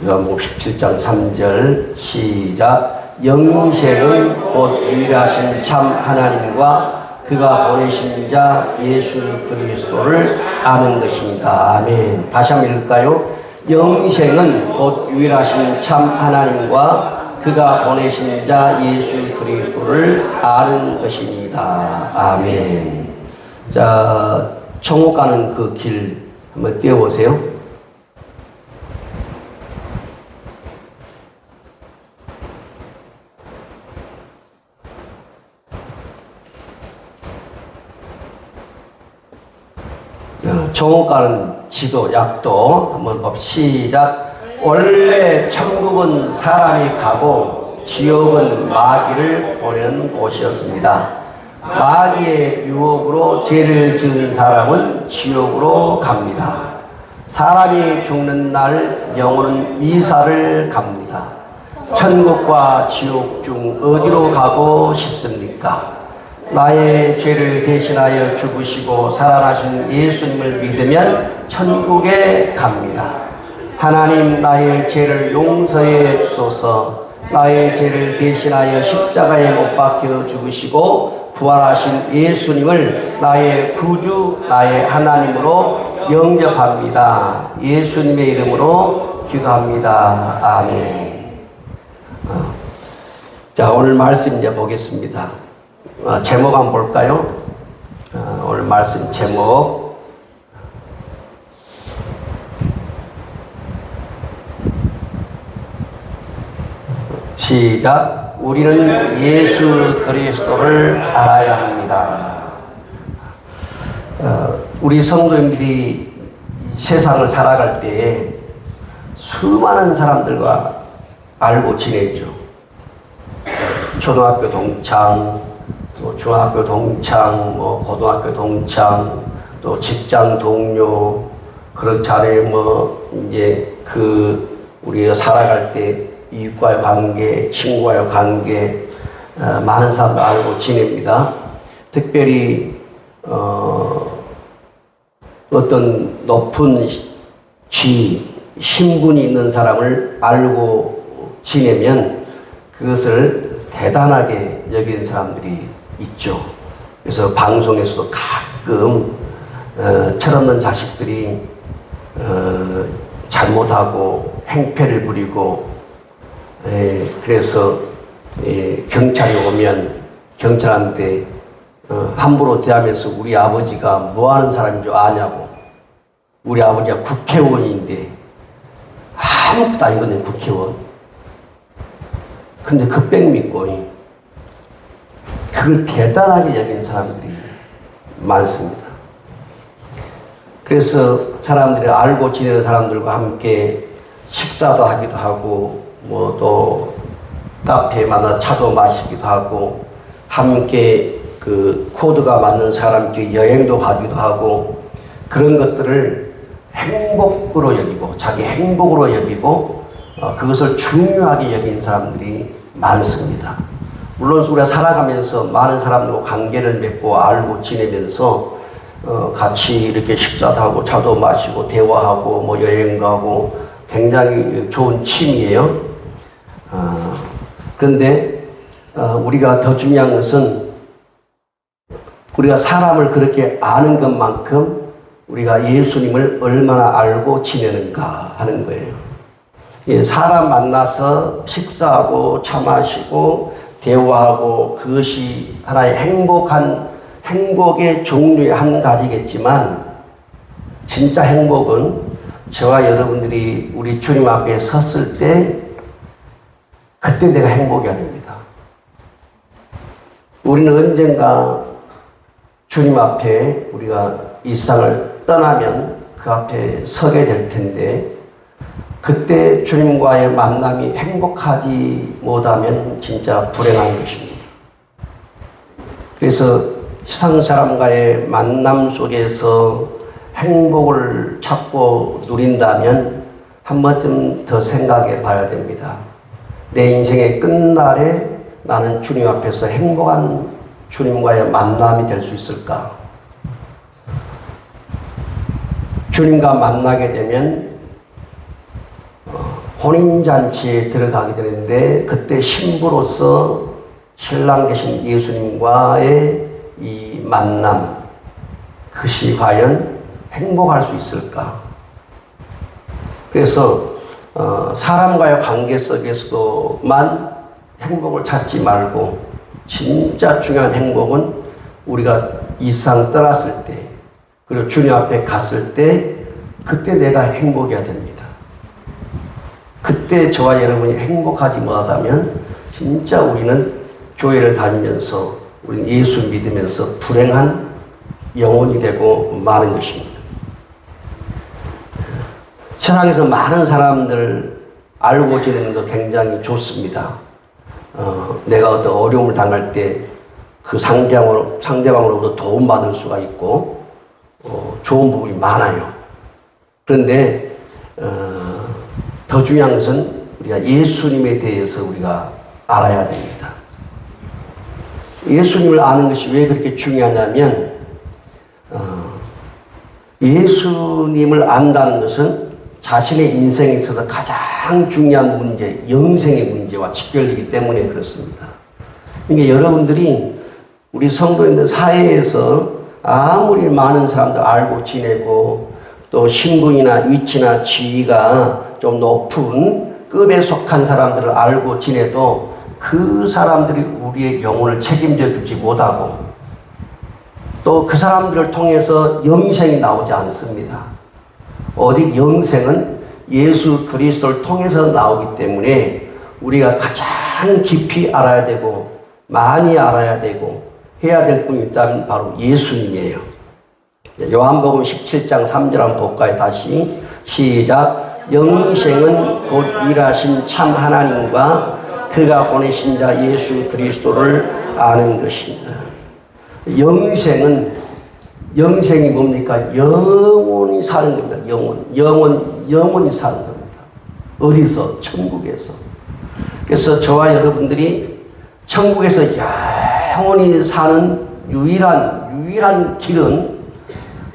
요한복음 17장 3절 시작. 영생은 곧 유일하신 참 하나님과 그가 보내신 자 예수 그리스도를 아는 것입니다. 아멘. 다시 한번 읽을까요? 영생은 곧 유일하신 참 하나님과 그가 보내신 자 예수 그리스도를 아는 것입니다. 아멘. 자, 천국 가는 그 길 한번 띄워보세요. 천국 가는 지도, 약도 한번 봅시다. 원래 천국은 사람이 가고 지옥은 마귀를 보내는 곳이었습니다. 마귀의 유혹으로 죄를 지은 사람은 지옥으로 갑니다. 사람이 죽는 날 영혼은 이사를 갑니다. 천국과 지옥 중 어디로 가고 싶습니까? 나의 죄를 대신하여 죽으시고 살아나신 예수님을 믿으면 천국에 갑니다. 하나님, 나의 죄를 용서해 주소서. 나의 죄를 대신하여 십자가에 못 박혀 죽으시고 부활하신 예수님을 나의 구주, 나의 하나님으로 영접합니다. 예수님의 이름으로 기도합니다. 아멘. 자, 오늘 말씀 이제 보겠습니다. 제목 한번 볼까요? 오늘 말씀 제목. 시작. 우리는 예수 그리스도를 알아야 합니다. 우리 성도님들이 세상을 살아갈 때에 수많은 사람들과 알고 지내죠. 초등학교 동창, 또 중학교 동창, 뭐 고등학교 동창, 또 직장 동료, 그런 자리에 이제 우리가 살아갈 때 이웃과의 관계, 친구와의 관계, 많은 사람도 알고 지냅니다. 특별히 어떤 높은 신분이 있는 사람을 알고 지내면 그것을 대단하게 여기는 사람들이 있죠. 그래서 방송에서도 가끔 철없는 자식들이 잘못하고 행패를 부리고, 그래서 경찰이 오면 경찰한테 함부로 대하면서 우리 아버지가 뭐 하는 사람인 줄 아냐고. 우리 아버지가 국회의원인데 아무것도 아니거든요, 국회의원. 근데 그 백 믿고 그걸 대단하게 여기는 사람들이 많습니다. 그래서 사람들이 알고 지내는 사람들과 함께 식사도 하기도 하고, 또 카페에 만나 차도 마시기도 하고, 함께 그 코드가 맞는 사람끼리 여행도 가기도 하고, 그런 것들을 행복으로 여기고, 자기 행복으로 여기고, 그것을 중요하게 여기는 사람들이 많습니다. 물론 우리가 살아가면서 많은 사람들과 관계를 맺고 알고 지내면서 같이 이렇게 식사도 하고 차도 마시고 대화하고 여행도 하고 굉장히 좋은 취미예요. 그런데 우리가 더 중요한 것은 우리가 사람을 그렇게 아는 것만큼 우리가 예수님을 얼마나 알고 지내는가 하는 거예요. 사람 만나서 식사하고 차 마시고 대화하고 그것이 하나의 행복의 종류의 한 가지겠지만, 진짜 행복은 저와 여러분들이 우리 주님 앞에 섰을 때 그때 내가 행복이 됩니다. 우리는 언젠가 주님 앞에 우리가 이 세상을 떠나면 그 앞에 서게 될 텐데, 그때 주님과의 만남이 행복하지 못하면 진짜 불행한 것입니다. 그래서 세상 사람과의 만남 속에서 행복을 찾고 누린다면 한 번쯤 더 생각해 봐야 됩니다. 내 인생의 끝날에 나는 주님 앞에서 행복한 주님과의 만남이 될 수 있을까? 주님과 만나게 되면 혼인잔치에 들어가게 되는데 그때 신부로서 신랑 계신 예수님과의 이 만남, 그것이 과연 행복할 수 있을까? 그래서 사람과의 관계 속에서도만 행복을 찾지 말고 진짜 중요한 행복은 우리가 이 세상 떠났을 때, 그리고 주님 앞에 갔을 때, 그때 내가 행복해야 됩니다. 그때 저와 여러분이 행복하지 못하다면 진짜 우리는 교회를 다니면서 우리는 예수 믿으면서 불행한 영혼이 되고 마는 것입니다. 세상에서 많은 사람들 알고 지내는 거 굉장히 좋습니다. 내가 어떤 어려움을 당할 때 그 상대방으로부터 도움받을 수가 있고 좋은 부분이 많아요. 그런데 더 중요한 것은 우리가 예수님에 대해서 우리가 알아야 됩니다. 예수님을 아는 것이 왜 그렇게 중요하냐면 예수님을 안다는 것은 자신의 인생에 있어서 가장 중요한 문제, 영생의 문제와 직결되기 때문에 그렇습니다. 그러니까 여러분들이 우리 성도인들 사회에서 아무리 많은 사람들 알고 지내고 또 신분이나 위치나 지위가 좀 높은 급에 속한 사람들을 알고 지내도 그 사람들이 우리의 영혼을 책임져 주지 못하고 또 그 사람들을 통해서 영생이 나오지 않습니다. 오직 영생은 예수 그리스도를 통해서 나오기 때문에 우리가 가장 깊이 알아야 되고 많이 알아야 되고 해야 될 분이 있다면 바로 예수님이에요. 요한복음 17장 3절 한번 볼까요? 다시 시작. 영생은 곧 일하신 참 하나님과 그가 보내신 자 예수 그리스도를 아는 것입니다. 영생이 뭡니까? 영원히 사는 겁니다. 영원히 사는 겁니다. 어디서? 천국에서. 그래서 저와 여러분들이 천국에서 영원히 사는 유일한 길은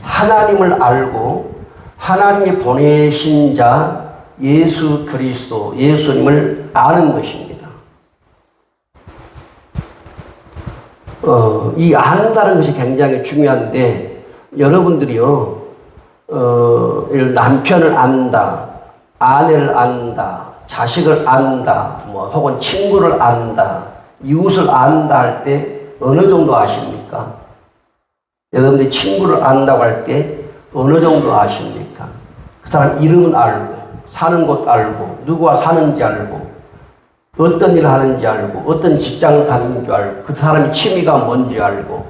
하나님을 알고 하나님이 보내신 자 예수 그리스도, 예수님을 아는 것입니다. 이 안다는 것이 굉장히 중요한데 여러분들이요, 남편을 안다, 아내를 안다, 자식을 안다, 혹은 친구를 안다, 이웃을 안다 할 때 어느 정도 아십니까? 여러분들이 친구를 안다고 할 때 어느 정도 아십니까? 그 사람 이름은 알고, 사는 곳 알고, 누구와 사는지 알고, 어떤 일을 하는지 알고, 어떤 직장을 다니는 줄 알고, 그 사람의 취미가 뭔지 알고,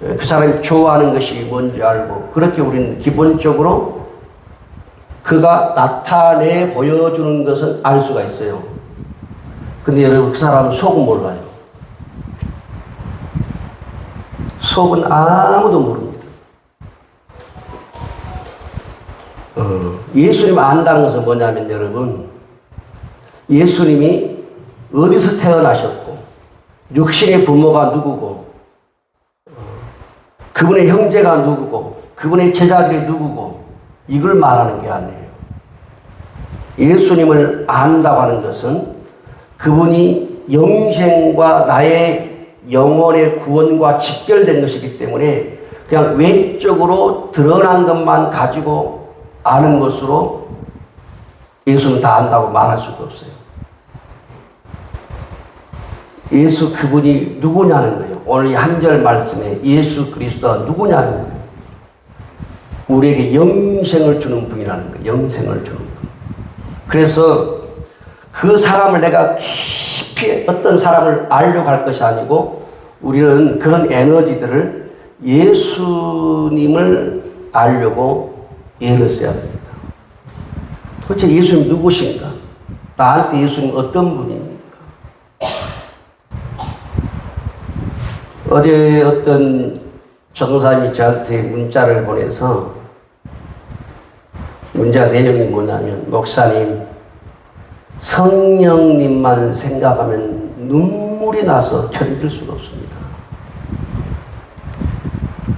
그 사람이 좋아하는 것이 뭔지 알고, 그렇게 우리는 기본적으로 그가 나타내 보여주는 것은 알 수가 있어요. 근데 여러분, 그 사람은 속은 몰라요. 속은 아무도 모릅니다. 예수님 안다는 것은 뭐냐면 여러분, 예수님이 어디서 태어나셨고, 육신의 부모가 누구고, 그분의 형제가 누구고, 그분의 제자들이 누구고, 이걸 말하는 게 아니에요. 예수님을 안다고 하는 것은 그분이 영생과 나의 영혼의 구원과 직결된 것이기 때문에 그냥 외적으로 드러난 것만 가지고 아는 것으로 예수는 다 안다고 말할 수가 없어요. 예수 그분이 누구냐는 거예요. 오늘 이 한 절 말씀에 예수 그리스도가 누구냐는 거예요. 우리에게 영생을 주는 분이라는 거예요. 영생을 주는 분. 그래서 그 사람을 내가 깊이 어떤 사람을 알려고 할 것이 아니고 우리는 그런 에너지들을 예수님을 알려고 애를 써야 됩니다. 도대체 예수님 누구신가? 나한테 예수님 어떤 분입니까? 어제 어떤 전도사님이 저한테 문자를 보내서 문자 내용이 뭐냐면, 목사님, 성령님만 생각하면 눈물이 나서 견딜 수가 없습니다.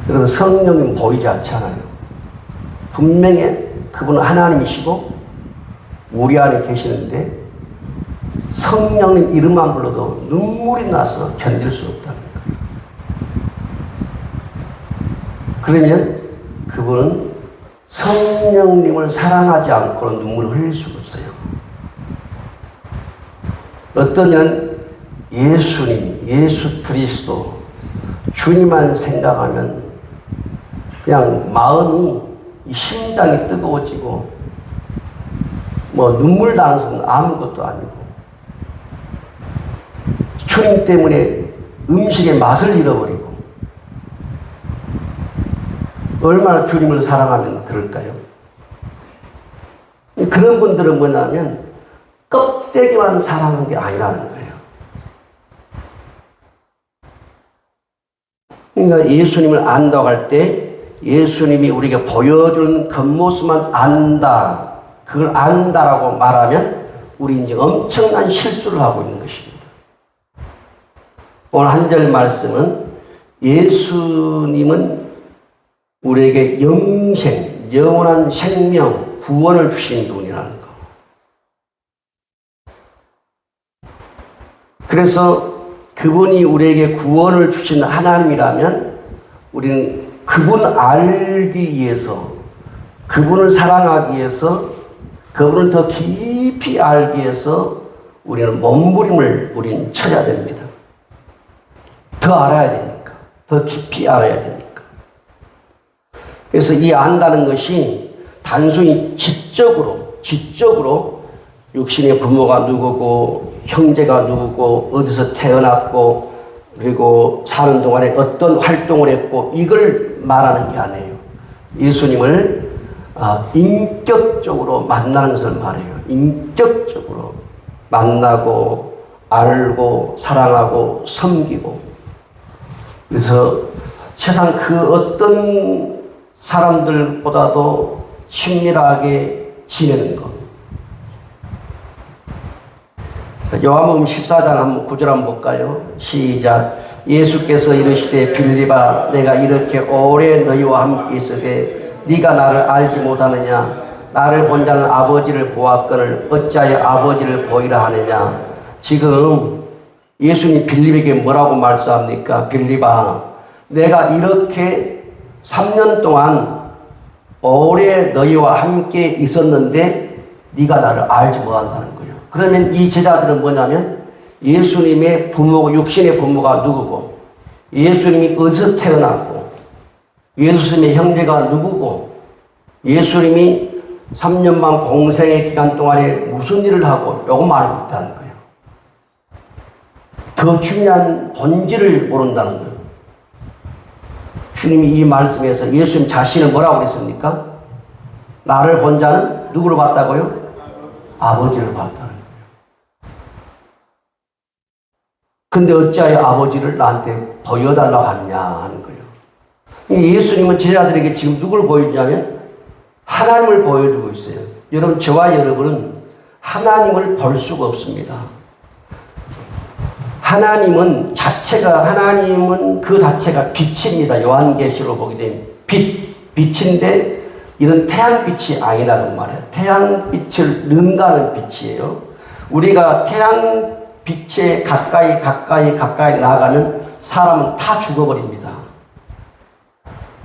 여러분, 성령님 보이지 않잖아요. 분명히 그분은 하나님이시고 우리 안에 계시는데 성령님 이름만 불러도 눈물이 나서 견딜 수 없다는 거예요. 그러면 그분은 성령님을 사랑하지 않고는 눈물을 흘릴 수가 없어요. 어떤 이는 예수님, 예수 그리스도, 주님만 생각하면 그냥 마음이, 심장이 뜨거워지고 뭐 눈물 나는 것은 아무것도 아니고, 주님 때문에 음식의 맛을 잃어버리고, 얼마나 주님을 사랑하면 그럴까요? 그런 분들은 뭐냐면 껍데기만 사랑하는 게 아니라는 거예요. 그러니까 예수님을 안다고 할 때 예수님이 우리에게 보여주는 겉모습만 안다, 그걸 안다라고 말하면 우리 이제 엄청난 실수를 하고 있는 것입니다. 오늘 한 절 말씀은 예수님은 우리에게 영생, 영원한 생명, 구원을 주신 분이라는 거. 그래서 그분이 우리에게 구원을 주신 하나님이라면 우리는 그분 알기 위해서, 그분을 사랑하기 위해서, 그분을 더 깊이 알기 위해서 우리는 몸부림을 우리는 쳐야 됩니다. 더 알아야 되니까. 더 깊이 알아야 되니까. 그래서 이 안다는 것이 단순히 지적으로 육신의 부모가 누구고, 형제가 누구고, 어디서 태어났고, 그리고 사는 동안에 어떤 활동을 했고, 이걸 말하는 게 아니에요. 예수님을 인격적으로 만나는 것을 말해요. 인격적으로 만나고, 알고, 사랑하고, 섬기고. 그래서 세상 그 어떤 사람들보다도 친밀하게 지내는 것. 요한복음 14장 한번 9절 한번 볼까요? 시작. 예수께서 이르시되 빌립아, 내가 이렇게 오래 너희와 함께 있으되 네가 나를 알지 못하느냐? 나를 본 자는 아버지를 보았거늘 어찌하여 아버지를 보이라 하느냐? 지금 예수님 빌립에게 뭐라고 말씀합니까? 빌립아, 내가 이렇게 3년 동안 오래 너희와 함께 있었는데 네가 나를 알지 못한다는 거예요. 그러면 이 제자들은 뭐냐면 예수님의 부모고, 육신의 부모가 누구고, 예수님이 어디서 태어났고, 예수님의 형제가 누구고, 예수님이 3년 반 공생의 기간 동안에 무슨 일을 하고, 요것만 알고 있다는 거예요. 더 중요한 본질을 모른다는 거예요. 주님이 이 말씀에서 예수님 자신을 뭐라고 그랬습니까? 나를 본 자는 누구를 봤다고요? 아버지를 봤다는 거예요. 근데 어찌하여 아버지를 나한테 보여달라고 하느냐 하는 거예요. 예수님은 제자들에게 지금 누굴 보여주냐면 하나님을 보여주고 있어요. 여러분, 저와 여러분은 하나님을 볼 수가 없습니다. 하나님은 그 자체가 빛입니다. 요한계시록 보게 되면 빛인데 이런 태양빛이 아니라는 말이에요. 태양빛을 능가하는 빛이에요. 우리가 태양빛에 가까이 나아가면 사람은 다 죽어버립니다.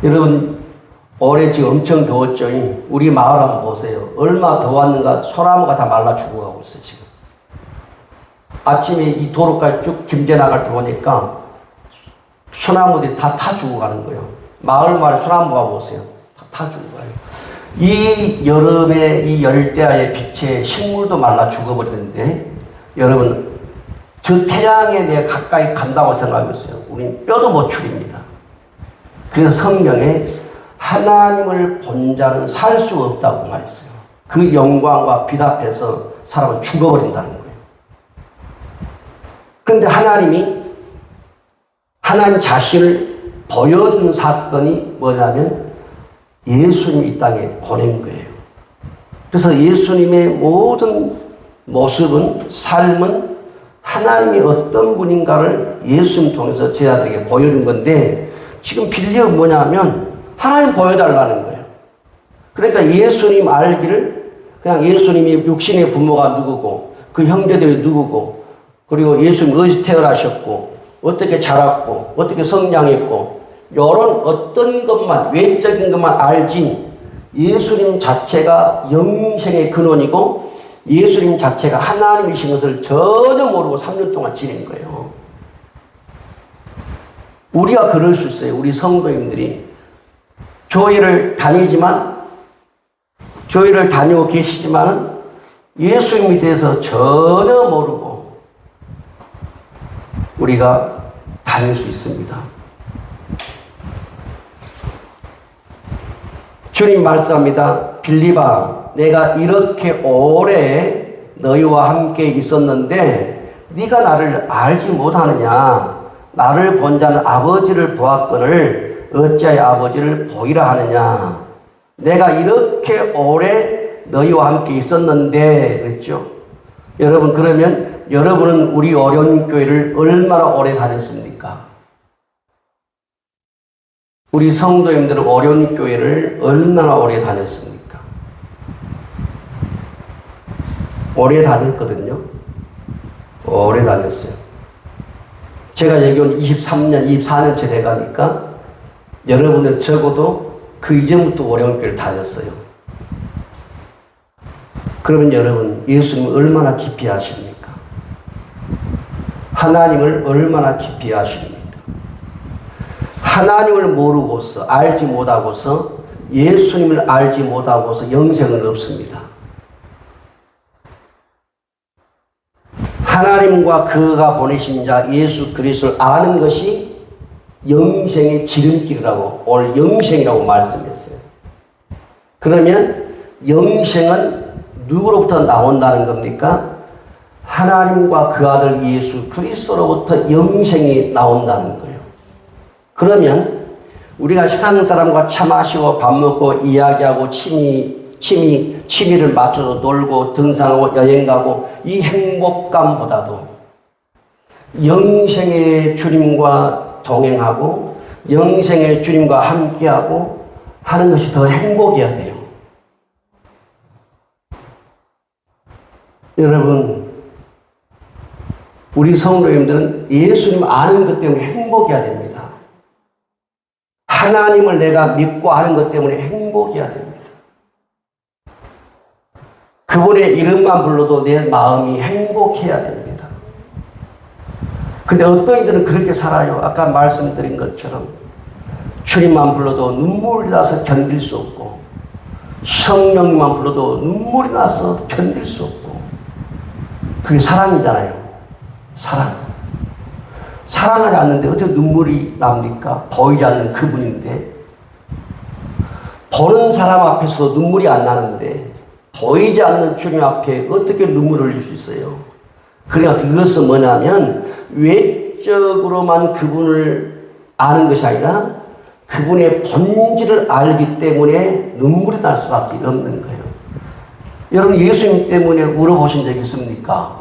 여러분, 올해 지금 엄청 더웠죠? 우리 마을 한번 보세요. 얼마나 더웠는가. 소나무가 다 말라 죽어가고 있어요, 지금. 아침에 이 도로까지 쭉 김제 나갈 때 보니까 소나무들이 다 타 죽어가는 거예요. 마을마을 소나무 가보세요. 다 타 죽어가요. 이 여름에 이 열대야의 빛에 식물도 말라 죽어버리는데, 여러분, 저 태양에 내가 가까이 간다고 생각했어요. 우리는 뼈도 못 추립니다. 그래서 성경에 하나님을 본 자는 살 수 없다고 말했어요. 그 영광과 빛 앞에서 사람은 죽어버린다는 거예요. 그런데 하나님 자신을 보여준 사건이 뭐냐면 예수님 이 땅에 보낸 거예요. 그래서 예수님의 모든 모습은, 삶은 하나님이 어떤 분인가를 예수님 통해서 제자들에게 보여준 건데, 지금 빌립은 뭐냐면 하나님 보여달라는 거예요. 그러니까 예수님 알기를 그냥 예수님이 육신의 부모가 누구고 그 형제들이 누구고 그리고 예수님 어디서 태어나셨고 어떻게 자랐고 어떻게 성장했고 이런 어떤 것만 외적인 것만 알지 예수님 자체가 영생의 근원이고 예수님 자체가 하나님이신 것을 전혀 모르고 3년 동안 지낸 거예요. 우리가 그럴 수 있어요. 우리 성도님들이 교회를 다니고 계시지만 예수님에 대해서 전혀 모르고 우리가 다닐 수 있습니다. 주님 말씀합니다. 빌립아, 내가 이렇게 오래 너희와 함께 있었는데 네가 나를 알지 못하느냐? 나를 본 자는 아버지를 보았거늘 어찌하여 아버지를 보이라 하느냐? 내가 이렇게 오래 너희와 함께 있었는데 그랬죠. 여러분, 그러면 여러분은 우리 어려운 교회를 얼마나 오래 다녔습니까? 우리 성도님들은 어려운 교회를 얼마나 오래 다녔습니까? 오래 다녔거든요. 오래 다녔어요. 제가 여기 온 23년, 24년째 돼가니까 여러분은 적어도 그 이전부터 어려운 교회를 다녔어요. 그러면 여러분, 예수님을 얼마나 깊이 아십니까? 하나님을 얼마나 깊이 아십니까? 하나님을 모르고서, 알지 못하고서, 예수님을 알지 못하고서 영생은 없습니다. 하나님과 그가 보내신 자 예수 그리스도를 아는 것이 영생의 지름길이라고 오늘 영생이라고 말씀했어요. 그러면 영생은 누구로부터 나온다는 겁니까? 하나님과 그 아들 예수 그리스도로부터 영생이 나온다는 거예요. 그러면 우리가 세상 사람과 차 마시고 밥 먹고 이야기하고 취미를 맞춰서 놀고 등산하고 여행 가고 이 행복감보다도 영생의 주님과 동행하고 영생의 주님과 함께하고 하는 것이 더 행복이어야 돼요. 여러분, 우리 성도님들은 예수님 아는 것 때문에 행복해야 됩니다. 하나님을 내가 믿고 아는 것 때문에 행복해야 됩니다. 그분의 이름만 불러도 내 마음이 행복해야 됩니다. 근데 어떤 이들은 그렇게 살아요. 아까 말씀드린 것처럼 주님만 불러도 눈물이 나서 견딜 수 없고 성령님만 불러도 눈물이 나서 견딜 수 없고 그게 사랑이잖아요. 사랑하지 않는데 어떻게 눈물이 납니까? 보이지 않는 그분인데 보는 사람 앞에서도 눈물이 안 나는데 보이지 않는 주님 앞에 어떻게 눈물을 흘릴 수 있어요? 그러니까 그것은 뭐냐면 외적으로만 그분을 아는 것이 아니라 그분의 본질을 알기 때문에 눈물이 날 수밖에 없는 거예요. 여러분, 예수님 때문에 울어보신 적 있습니까?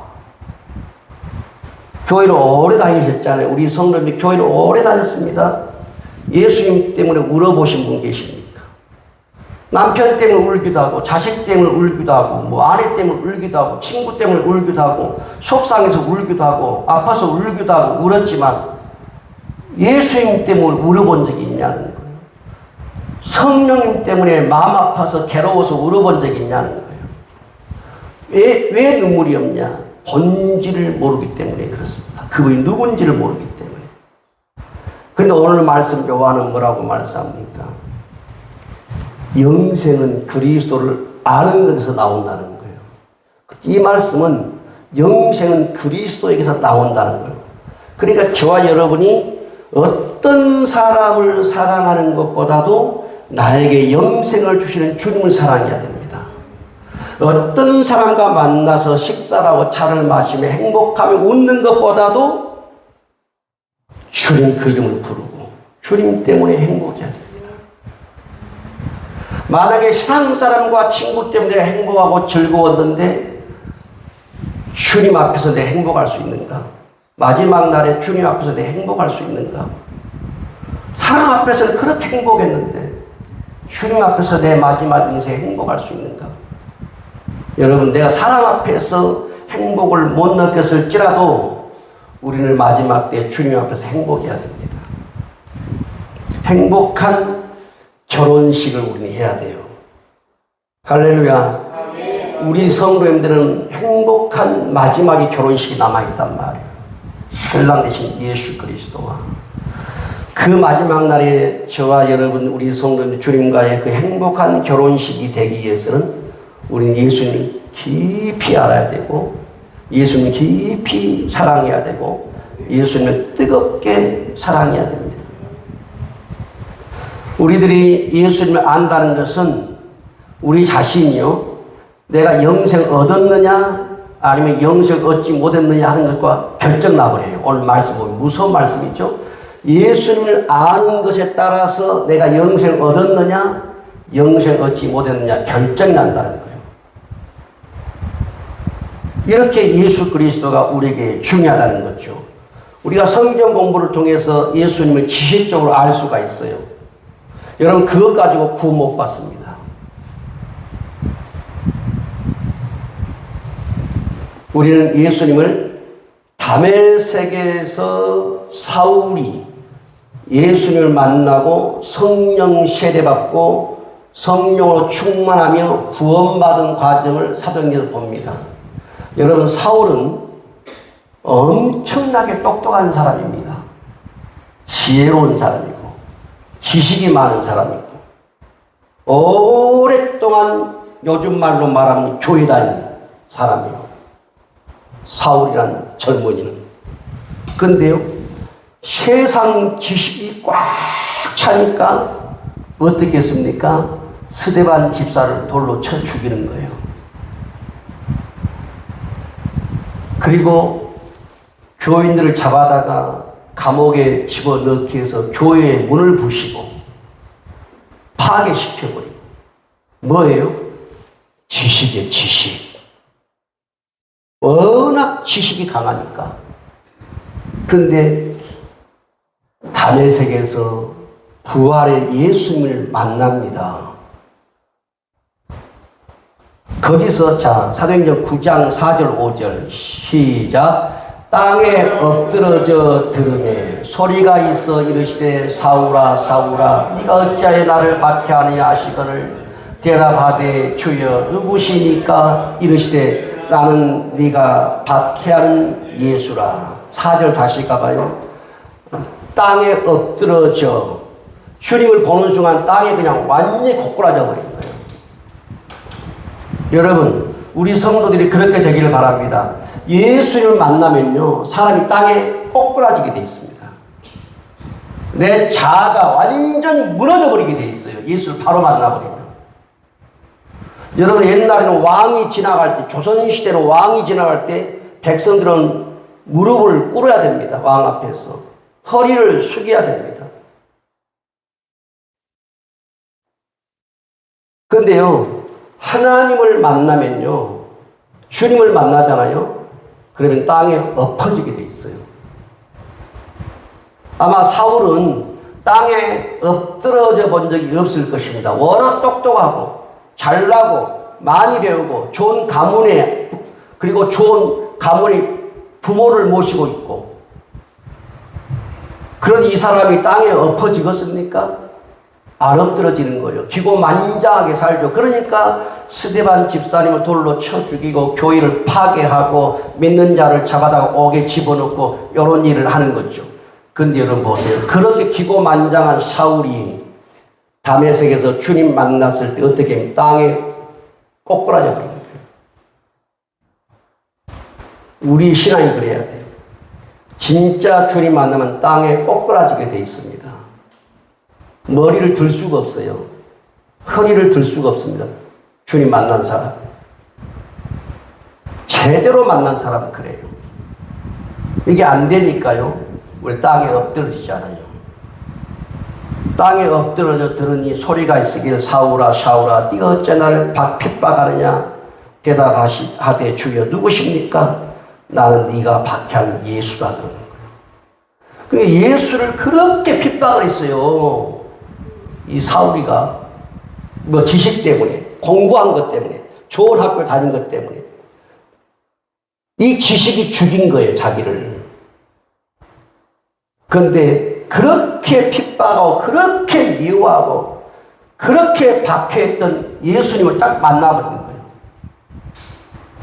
교회를 오래 다니셨잖아요. 우리 성도님이 교회를 오래 다녔습니다. 예수님 때문에 울어보신 분 계십니까? 남편 때문에 울기도 하고 자식 때문에 울기도 하고 뭐 아내 때문에 울기도 하고 친구 때문에 울기도 하고 속상해서 울기도 하고 아파서 울기도 하고 울었지만 예수님 때문에 울어본 적이 있냐는 거예요. 성령님 때문에 마음 아파서 괴로워서 울어본 적이 있냐는 거예요. 왜 눈물이 없냐? 본질을 모르기 때문에 그렇습니다. 그분이 누군지를 모르기 때문에. 그런데 오늘 말씀 요한은 뭐라고 말씀합니까? 영생은 그리스도를 아는 것에서 나온다는 거예요. 이 말씀은 영생은 그리스도에게서 나온다는 거예요. 그러니까 저와 여러분이 어떤 사람을 사랑하는 것보다도 나에게 영생을 주시는 주님을 사랑해야 됩니다. 어떤 사람과 만나서 식사를 하고 차를 마시며 행복하며 웃는 것보다도 주님 그 이름을 부르고 주님 때문에 행복해야 됩니다. 만약에 세상 사람과 친구 때문에 행복하고 즐거웠는데 주님 앞에서 내 행복할 수 있는가? 마지막 날에 주님 앞에서 내 행복할 수 있는가? 사랑 앞에서는 그렇게 행복했는데 주님 앞에서 내 마지막 인생 행복할 수 있는가? 여러분, 내가 사람 앞에서 행복을 못 느꼈을지라도 우리는 마지막 때 주님 앞에서 행복해야 됩니다. 행복한 결혼식을 우리는 해야 돼요. 할렐루야. 우리 성도님들은 행복한 마지막에 결혼식이 남아있단 말이에요. 신랑 되신 예수 그리스도와 그 마지막 날에 저와 여러분 우리 성도님 주님과의 그 행복한 결혼식이 되기 위해서는 우리는 예수님을 깊이 알아야 되고 예수님을 깊이 사랑해야 되고 예수님을 뜨겁게 사랑해야 됩니다. 우리들이 예수님을 안다는 것은 우리 자신이요 내가 영생 얻었느냐 아니면 영생 얻지 못했느냐 하는 것과 결정 나버려요. 오늘 말씀 보면 무서운 말씀이죠. 예수님을 아는 것에 따라서 내가 영생 얻었느냐 영생 얻지 못했느냐 결정이 난다는 거예요. 이렇게 예수 그리스도가 우리에게 중요하다는 거죠. 우리가 성경 공부를 통해서 예수님을 지식적으로 알 수가 있어요. 여러분 그것 가지고 구원 못 받습니다. 우리는 예수님을 다메섹에서 사울이 예수님을 만나고 성령 세례받고 성령으로 충만하며 구원받은 과정을 사도행전에서 봅니다. 여러분 사울은 엄청나게 똑똑한 사람입니다. 지혜로운 사람이고 지식이 많은 사람이고 오랫동안 요즘 말로 말하면 교회 다닌 사람이에요. 사울이란 젊은이는. 근데요 세상 지식이 꽉 차니까 어떻게 했습니까? 스데반 집사를 돌로 쳐 죽이는 거예요. 그리고 교인들을 잡아다가 감옥에 집어넣기 위해서 교회의 문을 부시고 파괴시켜버리고. 뭐예요? 지식이에요. 지식. 워낙 지식이 강하니까. 그런데 다메섹에서 부활의 예수님을 만납니다. 거기서 자 사도행전 9장 4절 5절 시작. 땅에 엎드러져 들으매 소리가 있어 이르시되 사울아 사울아 네가 어찌하여 나를 박해하느냐 하시거늘 대답하되 주여 누구시니까 이르시되 나는 네가 박해하는 예수라. 4절 다시 가봐요. 땅에 엎드러져 주님을 보는 순간 땅에 그냥 완전히 고꾸라져 버린 거예요. 여러분 우리 성도들이 그렇게 되기를 바랍니다. 예수님을 만나면요 사람이 땅에 꼬꾸라지게 돼 있습니다. 내 자아가 완전히 무너져 버리게 돼 있어요. 예수를 바로 만나버리면. 여러분 옛날에는 왕이 지나갈 때 조선시대로 왕이 지나갈 때 백성들은 무릎을 꿇어야 됩니다. 왕 앞에서 허리를 숙여야 됩니다. 그런데요 하나님을 만나면요 주님을 만나잖아요. 그러면 땅에 엎어지게 돼 있어요. 아마 사울은 땅에 엎드러져 본 적이 없을 것입니다. 워낙 똑똑하고 잘나고 많이 배우고 좋은 가문에 그리고 좋은 가문의 부모를 모시고 있고 그러니 이 사람이 땅에 엎어지겠습니까? 안 엎드러지는 거예요. 기고만장하게 살죠. 그러니까 스데반 집사님을 돌로 쳐 죽이고 교회를 파괴하고 믿는 자를 잡아다가 옥에 집어넣고 이런 일을 하는 거죠. 근데 여러분 보세요. 그렇게 기고만장한 사울이 다메섹에서 주님 만났을 때 어떻게 하면 땅에 꼬꾸라져 버린 거예요. 우리 신앙이 그래야 돼요. 진짜 주님 만나면 땅에 꼬꾸라지게 돼 있습니다. 머리를 들 수가 없어요. 허리를 들 수가 없습니다. 주님 만난 사람. 제대로 만난 사람은 그래요. 이게 안 되니까요. 우리 땅에 엎드러지잖아요. 땅에 엎드러져 들으니 소리가 있으길 사울아 사울아 네가 어째 나를 핍박하느냐 대답하되 주여 누구십니까? 나는 네가 박해하는 예수다 그러는 거예요. 그러니까 예수를 그렇게 핍박을 했어요. 이 사울이가 뭐 지식 때문에 공부한 것 때문에 좋은 학교 다닌 것 때문에. 이 지식이 죽인 거예요, 자기를. 그런데 그렇게 핍박하고 그렇게 미워하고 그렇게 박해했던 예수님을 딱 만나버린 거예요.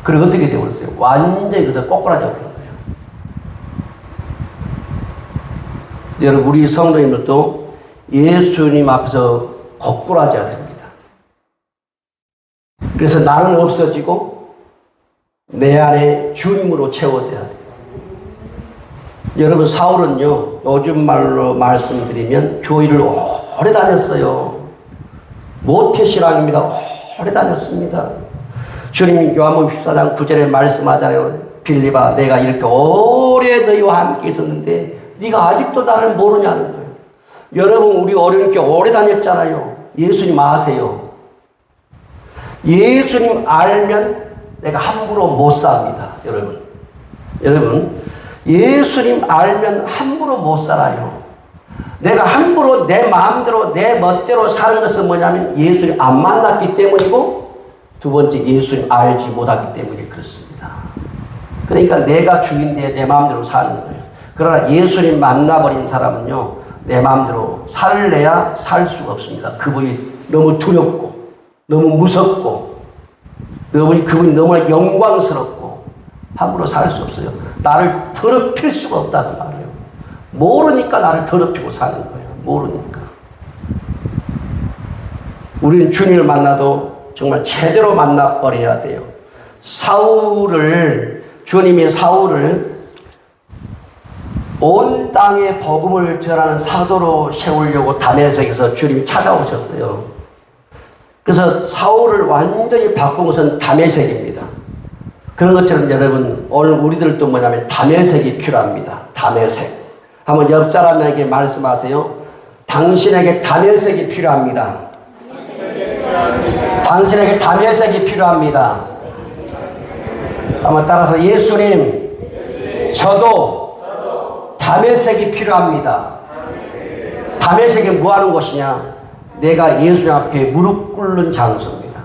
그리고 어떻게 되어버렸어요? 완전히 그래서 꼬꾸라져 버린 거예요. 여러분, 우리 성도님들도 예수님 앞에서 꼬꾸라져야 됩니다. 그래서 나는 없어지고 내 안에 주님으로 채워져야 돼요. 여러분, 사울은요, 요즘 말로 말씀드리면 교회를 오래 다녔어요. 모태신앙입니다. 오래 다녔습니다. 주님이 요한복음 14장 9절에 말씀하잖아요. 빌립아, 내가 이렇게 오래 너희와 함께 있었는데 네가 아직도 나를 모르냐는 거예요. 여러분, 우리 어려운께 오래 다녔잖아요. 예수님 아세요? 예수님 알면 내가 함부로 못 삽니다. 여러분, 예수님 알면 함부로 못 살아요. 내가 함부로 내 마음대로 내 멋대로 사는 것은 뭐냐면 예수님 안 만났기 때문이고, 두 번째 예수님 알지 못하기 때문에 그렇습니다. 그러니까 내가 주인데 내 마음대로 사는 거예요. 그러나 예수님 만나버린 사람은요, 내 마음대로 살래야 살 수가 없습니다. 그분이 너무 두렵고 너무 무섭고 그분이 너무나 영광스럽고 함부로 살 수 없어요. 나를 더럽힐 수가 없다는 말이에요. 모르니까 나를 더럽히고 사는 거예요. 모르니까. 우리는 주님을 만나도 정말 제대로 만나버려야 돼요. 주님이 사울을 온 땅에 복음을 전하는 사도로 세우려고 다메섹에서 주님이 찾아오셨어요. 그래서 사울을 완전히 바꾼 것은 다메섹입니다. 그런 것처럼 여러분, 오늘 우리들도 뭐냐면 다메섹이 필요합니다. 다메섹. 한번 옆 사람에게 말씀하세요. 당신에게 다메섹이 필요합니다. 당신에게 다메섹이 필요합니다. 한번 따라서 예수님, 저도 다메섹이 필요합니다. 다메섹이 뭐 하는 곳이냐? 내가 예수님 앞에 무릎 꿇는 장소입니다.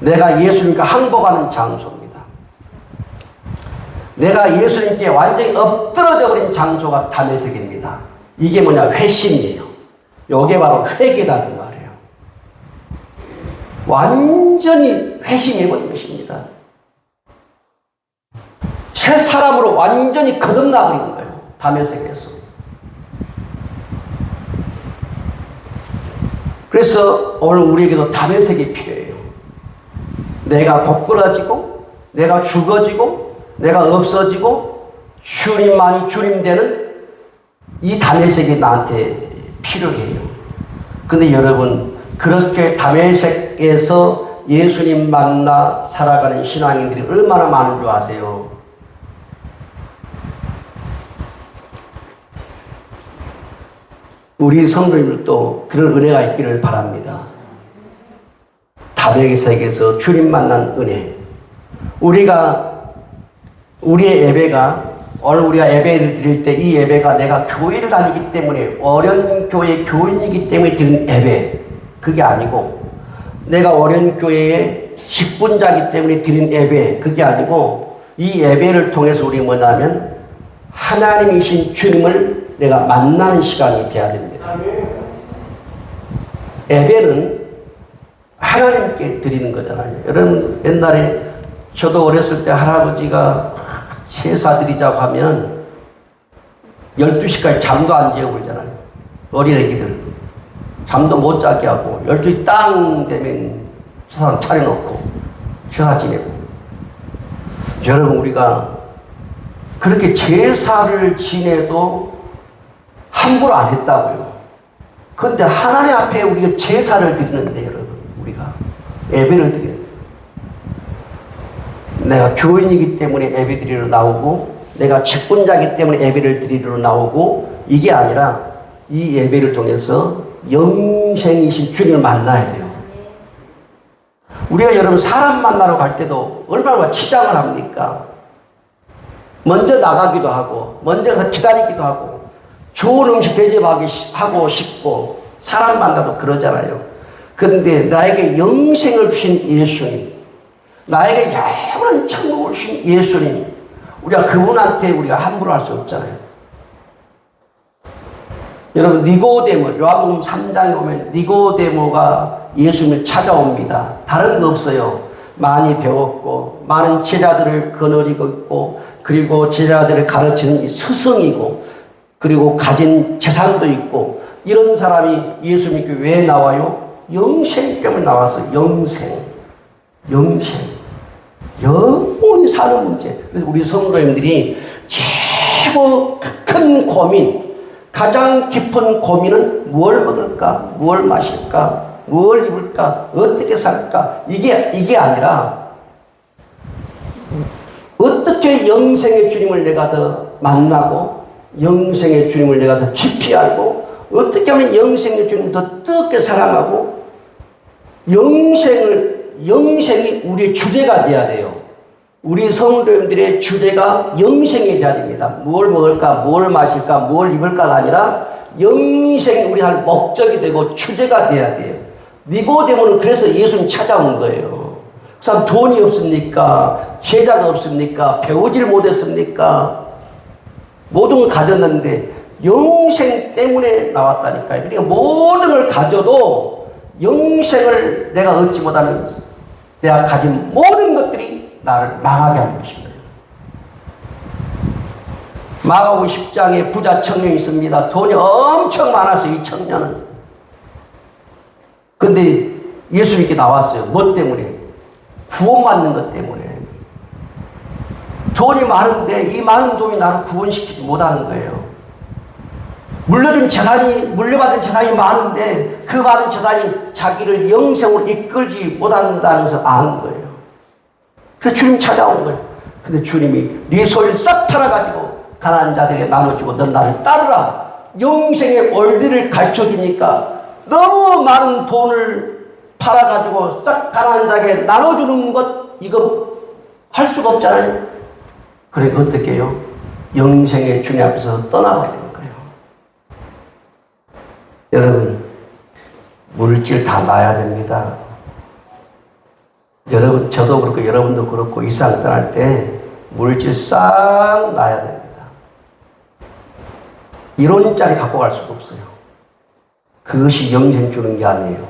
내가 예수님과 항복하는 장소입니다. 내가 예수님께 완전히 엎드러져 버린 장소가 다메섹입니다. 이게 뭐냐? 회심이에요. 이게 바로 회개다는 말이에요. 완전히 회심해버린 것입니다. 새 사람으로 완전히 거듭나버린 거예요. 다메섹에서. 그래서 오늘 우리에게도 다메섹이 필요해요. 내가 고꾸라지고 내가 죽어지고 내가 없어지고 주님만이 주님 되는 이 다메섹이 나한테 필요해요. 근데 여러분, 그렇게 다메섹에서 예수님 만나 살아가는 신앙인들이 얼마나 많은 줄 아세요? 우리 성도님들도 그런 은혜가 있기를 바랍니다. 다메섹에서 주님 만난 은혜. 우리의 예배가, 오늘 우리가 예배를 드릴 때 이 예배가 내가 교회를 다니기 때문에, 어려운 교회 교인이기 때문에 드린 예배, 그게 아니고, 내가 어려운 교회의 직분자이기 때문에 드린 예배, 그게 아니고, 이 예배를 통해서 우리 뭐냐면 하나님이신 주님을 내가 만나는 시간이 돼야 됩니다. 예배는 하나님께 드리는 거잖아요. 여러분, 옛날에 저도 어렸을 때 할아버지가 제사 드리자고 하면 12시까지 잠도 안 재고 그러잖아요. 어린애기들. 잠도 못 자게 하고 12시 땅 되면 제사 차려놓고 제사 지내고. 여러분, 우리가 그렇게 제사를 지내도 함부로 안 했다고요. 그런데 하나님 앞에 우리가 제사를 드리는데, 여러분, 우리가 예배를 드리는데, 내가 교인이기 때문에 예배 드리러 나오고, 내가 직분자이기 때문에 예배를 드리러 나오고, 이게 아니라 이 예배를 통해서 영생이신 주님을 만나야 돼요. 우리가 여러분, 사람 만나러 갈 때도 얼마나 치장을 합니까? 먼저 나가기도 하고, 먼저 가서 기다리기도 하고, 좋은 음식 대접하고 싶고, 사람 만나도 그러잖아요. 그런데 나에게 영생을 주신 예수님, 나에게 영원한 천국을 주신 예수님, 우리가 그분한테 우리가 함부로 할 수 없잖아요. 여러분, 니고데모, 요한복음 3장에 보면 니고데모가 예수님을 찾아옵니다. 다른 거 없어요. 많이 배웠고 많은 제자들을 거느리고 있고, 그리고 제자들을 가르치는 스승이고, 그리고 가진 재산도 있고, 이런 사람이 예수님께 왜 나와요? 영생 때문에 나와서 영생. 영원히 사는 문제. 그래서 우리 성도님들이 최고 큰 고민, 가장 깊은 고민은 뭘 먹을까, 뭘 마실까, 뭘 입을까, 어떻게 살까, 이게 아니라 어떻게 영생의 주님을 내가 더 만나고, 영생의 주님을 내가 더 깊이 알고, 어떻게 하면 영생의 주님을 더 뜨겁게 사랑하고, 영생이 우리의 주제가 돼야 돼요. 우리 성도님들의 주제가 영생이 돼야 됩니다. 뭘 먹을까, 뭘 마실까, 뭘 입을까가 아니라 영생이 우리 할 목적이 되고 주제가 돼야 돼요. 니고데모는 그래서 예수님 찾아온 거예요. 그 사람 돈이 없습니까? 제자가 없습니까? 배우질 못했습니까? 모든 걸 가졌는데 영생 때문에 나왔다니까요. 그러니까 모든 걸 가져도 영생을 내가 얻지 못하는, 내가 가진 모든 것들이 나를 망하게 하는 것입니다. 마가복음 10장에 부자 청년이 있습니다. 돈이 엄청 많았어요, 이 청년은. 근데 예수님께 나왔어요. 뭐 때문에? 구원받는 것 때문에. 돈이 많은데 이 많은 돈이 나를 구원시키지 못하는 거예요. 물려받은 재산이 많은데 그 많은 재산이 자기를 영생으로 이끌지 못한다는 것을 아는 거예요. 그래서 주님 찾아온 거예요. 근데 주님이 네 소유를 싹 팔아가지고 가난한 자들에게 나눠주고 넌 나를 따르라. 영생의 원리를 가르쳐주니까 너무 많은 돈을 팔아가지고 싹 가난한 자에게 나눠주는 것, 이거 할 수가 없잖아요. 그러니까 어떻게 해요? 영생의 주님 앞에서 떠나버리는 거예요. 여러분, 물질 다 놔야 됩니다. 여러분, 저도 그렇고 여러분도 그렇고 이 세상 떠날 때 물질 싹 놔야 됩니다. 이론짜리 갖고 갈 수가 없어요. 그것이 영생 주는 게 아니에요.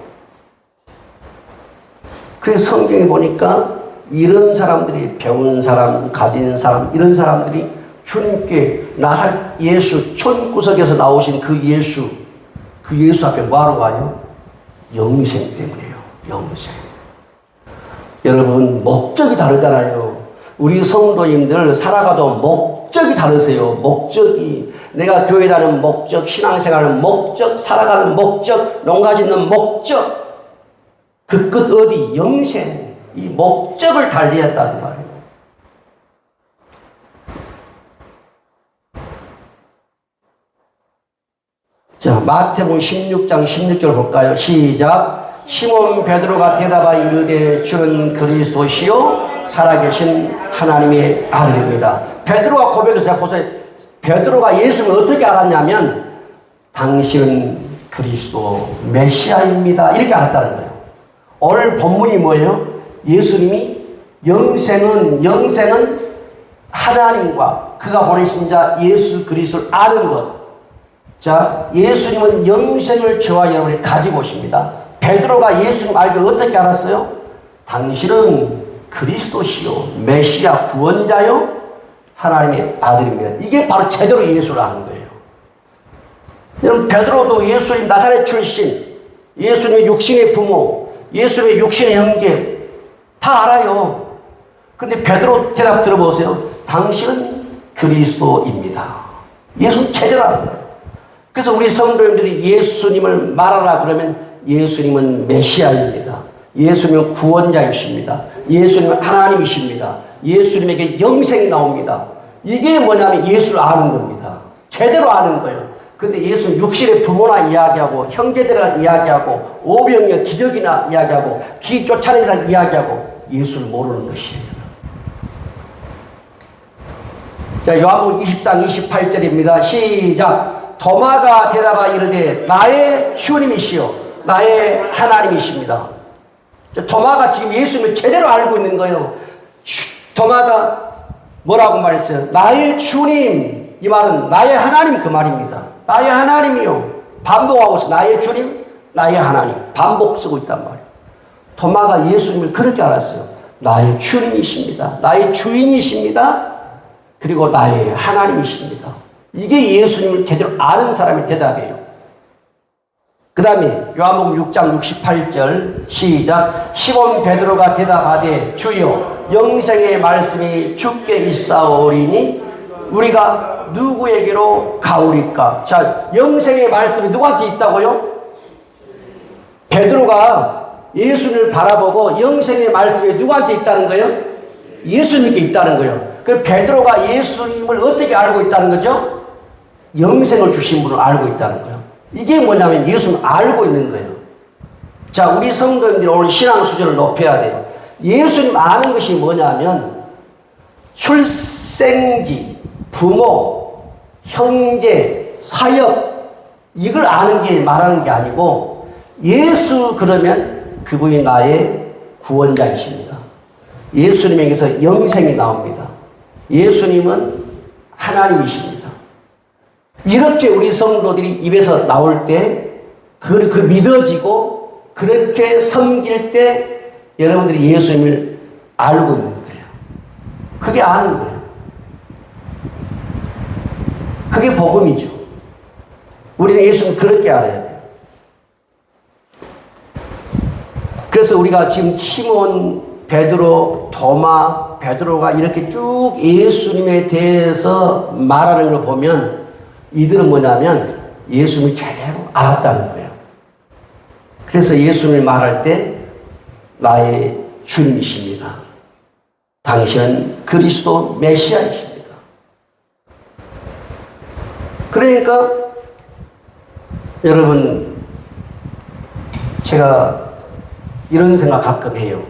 그래서 성경에 보니까 이런 사람들이, 배운 사람, 가진 사람, 이런 사람들이 주님께 나사렛 예수, 촌구석에서 나오신 그 예수 앞에 뭐하러 와요? 영생 때문이에요. 영생. 여러분, 목적이 다르잖아요. 우리 성도님들 살아가도 목적이 다르세요. 목적이. 내가 교회 다니는 목적, 신앙생활하는 목적, 살아가는 목적, 농가 짓는 목적. 그 끝 어디? 영생. 이 목적을 달리했다는 말이에요. 자, 마태복음 16장 16절 볼까요? 시작. 시몬 베드로가 대답하여 이르되 주는 그리스도시요 살아계신 하나님의 아들입니다. 베드로가 고백해서 보세요. 베드로가 예수를 어떻게 알았냐면 당신은 그리스도 메시아입니다. 이렇게 알았다는 거예요. 오늘 본문이 뭐예요? 예수님이 영생은 하나님과 그가 보내신 자 예수 그리스도를 아는 것. 자, 예수님은 영생을 저와 여러분이 가지고 오십니다. 베드로가 예수님 알고 어떻게 알았어요? 당신은 그리스도시요 메시아 구원자요 하나님의 아들입니다. 이게 바로 제대로 예수를 아는 거예요. 여러분, 베드로도 예수님 나사렛 출신, 예수님의 육신의 부모, 예수님의 육신의 형제 다 알아요. 근데 베드로 대답 들어보세요. 당신은 그리스도입니다. 예수는 제대로 아는 거예요. 그래서 우리 성도님들이 예수님을 말하라 그러면 예수님은 메시아입니다. 예수님은 구원자이십니다. 예수님은 하나님이십니다. 예수님에게 영생이 나옵니다. 이게 뭐냐면 예수를 아는 겁니다. 제대로 아는 거예요. 근데 예수는 육신의 부모나 이야기하고 형제들이나 이야기하고 오병이나 기적이나 이야기하고 기 쫓아내라 이야기하고 예수를 모르는 것이에요. 자, 요한복음 20장 28절입니다. 시작. 도마가 대답하여 이르되 나의 주님이시요 나의 하나님이십니다. 도마가 지금 예수님을 제대로 알고 있는 거예요. 도마가 뭐라고 말했어요? 나의 주님. 이 말은 나의 하나님 그 말입니다. 나의 하나님이요. 반복하고 있어. 나의 주님, 나의 하나님. 반복 쓰고 있단 말이에요. 도마가 예수님을 그렇게 알았어요. 나의 주님이십니다. 나의 주인이십니다. 그리고 나의 하나님이십니다. 이게 예수님을 제대로 아는 사람의 대답이에요. 그 다음에 요한복음 6장 68절 시작. 시몬 베드로가 대답하되 주여 영생의 말씀이 주께 있사오리니 우리가 누구에게로 가오리까? 자, 영생의 말씀이 누구한테 있다고요? 베드로가 예수님을 바라보고 영생의 말씀이 누구한테 있다는 거예요? 예수님께 있다는 거예요. 그럼 베드로가 예수님을 어떻게 알고 있다는 거죠? 영생을 주신 분을 알고 있다는 거예요. 이게 뭐냐면 예수님을 알고 있는 거예요. 자, 우리 성도님들이 오늘 신앙 수준을 높여야 돼요. 예수님 아는 것이 뭐냐면 출생지, 부모, 형제, 사역 이걸 아는 게 말하는 게 아니고 예수 그러면 그분이 나의 구원자이십니다. 예수님에게서 영생이 나옵니다. 예수님은 하나님이십니다. 이렇게 우리 성도들이 입에서 나올 때 그 믿어지고 그렇게 섬길 때 여러분들이 예수님을 알고 있는 거예요. 그게 아는 거예요. 그게 복음이죠. 우리는 예수님을 그렇게 알아야 돼요. 그래서 우리가 지금 시몬, 베드로, 도마, 베드로가 이렇게 쭉 예수님에 대해서 말하는 걸 보면 이들은 뭐냐면 예수님을 제대로 알았다는 거예요. 그래서 예수님을 말할 때 나의 주님이십니다. 당신은 그리스도 메시아이십니다. 그러니까 여러분 제가 이런 생각 가끔 해요.